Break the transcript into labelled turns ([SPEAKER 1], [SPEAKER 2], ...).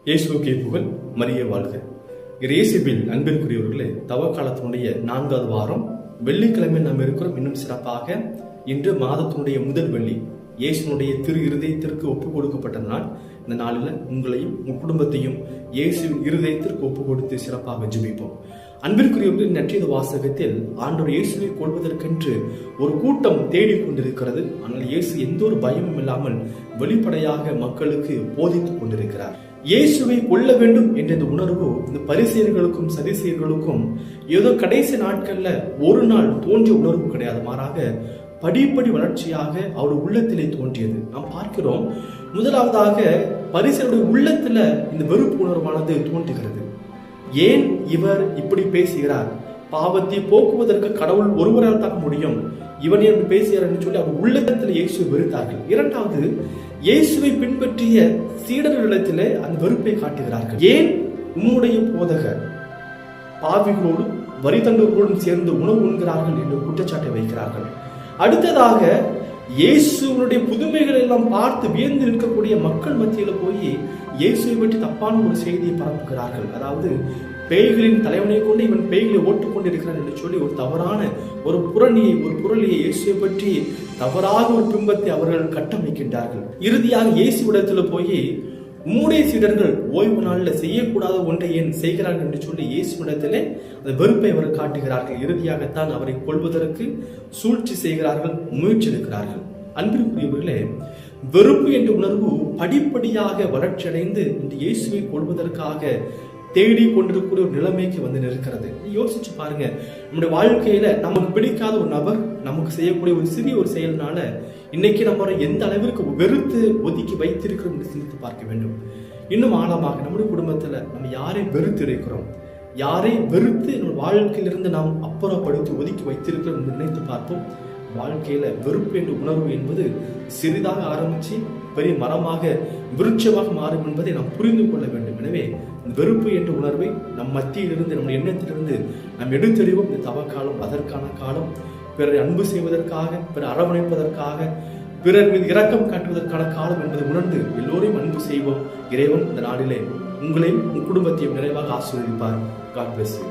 [SPEAKER 1] இயேசுவுக்கே புகழ், மரியே வாழ்க. இயேசுவில் அன்பிற்குரியவர்களே, தவ காலத்தினுடைய 4வது வாரம் வெள்ளிக்கிழமை நாம் இருக்கிறோம். இன்னும் சிறப்பாக இன்று மாதத்தினுடைய முதல் வெள்ளி, இயேசுனுடைய திரு இருதயத்திற்கு ஒப்பு கொடுக்கப்பட்ட நாள். இந்த நாளில் உங்களையும் உங்கள் குடும்பத்தையும் இயேசுவின் இருதயத்திற்கு ஒப்பு கொடுத்து சிறப்பாக ஜெபிப்போம். அன்பிற்குரியவர்கள், நற்செய்தி வாசகத்தில் ஆண்டவர் இயேசுவை கொள்வதற்கென்று ஒரு கூட்டம் தேடிக்கொண்டிருக்கிறது. ஆனால் இயேசு எந்த ஒரு பயமும் இல்லாமல் வெளிப்படையாக மக்களுக்கு போதித்துக் கொண்டிருக்கிறார். இயேசுவை கொள்ள வேண்டும் என்ற இந்த உணர்வு இந்த பரிசேயர்களுக்கும் சதுசேயர்களுக்கும் ஏதோ கடைசி நாட்கள்ல ஒரு நாள் தோன்றிய உணர்வு கிடையாது. மாறாக படிப்படி வளர்ச்சியாக அவருடைய உள்ளத்திலே தோன்றியது நாம் பார்க்கிறோம். முதலாவதாக பரிசேயருடைய உள்ளத்துல இந்த வெறுப்பு உணர்வானது தோன்றுகிறது. ஏன் இவர் இப்படி பேசுகிறார்? பாவத்தை போக்குவதற்கு கடவுள் ஒருவரால் தான் முடியும், இவன் என்று பேசுகிறார் என்று சொல்லி அவர் உள்ளத்தில் இயேசுவை வெறுத்தார்கள். இரண்டாவது, இயேசுவை பின்பற்றிய சீடர்களிடத்திலே அந்த வெறுப்பை காட்டுகிறார்கள். ஏன் உம்முடைய போதகர் பாவிகளோடும் வரி தண்டர்களோடும் சேர்ந்து உணவு உண்கிறார்கள் என்று குற்றச்சாட்டை வைக்கிறார்கள். அடுத்ததாக, இயேசுடைய புதுமைகள் எல்லாம் பார்த்து வியந்து நிற்கக்கூடிய மக்கள் மத்தியில போய் இயேசுவை பற்றி தப்பான ஒரு செய்தியை பரப்புகிறார்கள். அதாவது பேய்களின் தலைவனை கொண்டு இவன் பேய்களை ஓட்டுக் கொண்டிருக்கிறான் என்று சொல்லி ஒரு தவறான ஒரு புரளியை இயேசுவை பற்றி தவறாக ஒரு பிம்பத்தை அவர்கள் கட்டமைக்கின்றார்கள். இறுதியாக இயேசுவிடத்துல போய் உம்முடைய சீடர்கள் ஓய்வு நாளில் செய்யக்கூடாத ஒன்றை ஏன் செய்கிறார்கள் என்று சொல்லி இயேசுவிடத்திலே அந்த வெறுப்பை அவர் காட்டுகிறார்கள். இறுதியாகத்தான் அவரை கொள்வதற்கு சூழ்ச்சி செய்கிறார்கள், முயற்சி எடுக்கிறார்கள். அன்பிற்குரியவர்களே, வெறுப்பு என்ற உணர்வு படிப்படியாக வளர்ச்சியடைந்து இந்த இயேசுவை கொள்வதற்காக தேடி கொண்டிருக்கிற ஒரு நிலைமைக்கு வந்து நிற்கிறது. யோசிச்சு பாருங்க, நம்முடைய வாழ்க்கையில நமக்கு பிடிக்காத ஒரு நபர் நமக்கு செய்யக்கூடிய ஒரு சிறிய ஒரு செயல்னால இன்னைக்கு நம்ம எந்த அளவிற்கு வெறுத்து ஒதுக்கி வைத்திருக்கிறோம் என்று சிந்தித்து பார்க்க வேண்டும். இன்னும் ஆழமாக நம்முடைய குடும்பத்துல நம்ம யாரை வெறுத்து இருக்கிறோம், யாரை வெறுத்து நம்ம வாழ்க்கையிலிருந்து நாம் அப்புறப்படுத்தி ஒதுக்கி வைத்திருக்கிறோம் என்று நினைத்து பார்ப்போம். வாழ்க்கையில வெறுப்பு என்ற உணர்வு என்பது சிறிதாக ஆரம்பிச்சு பெரிய மரமாக விருட்சமாக மாறும் என்பதை நாம் புரிந்து கொள்ள வேண்டும். எனவே இந்த வெறுப்பு என்ற உணர்வை நம் மத்தியிலிருந்து, நம்ம எண்ணத்திலிருந்து நாம் எடுத்தெறிவோம். இந்த தவக்காலம் அதற்கான காலம். பிறரை அன்பு செய்வதற்காக, பிறர் அரவணைப்பதற்காக, பிறர் மீது இரக்கம் காட்டுவதற்கான காலம் என்பதை உணர்ந்து எல்லோரையும் அன்பு செய்வோம். இறைவன் இந்த நாளிலே உங்களையும் உங்கள் குடும்பத்தையும் நிறைவாக ஆசீர்வதிப்பார். God bless you.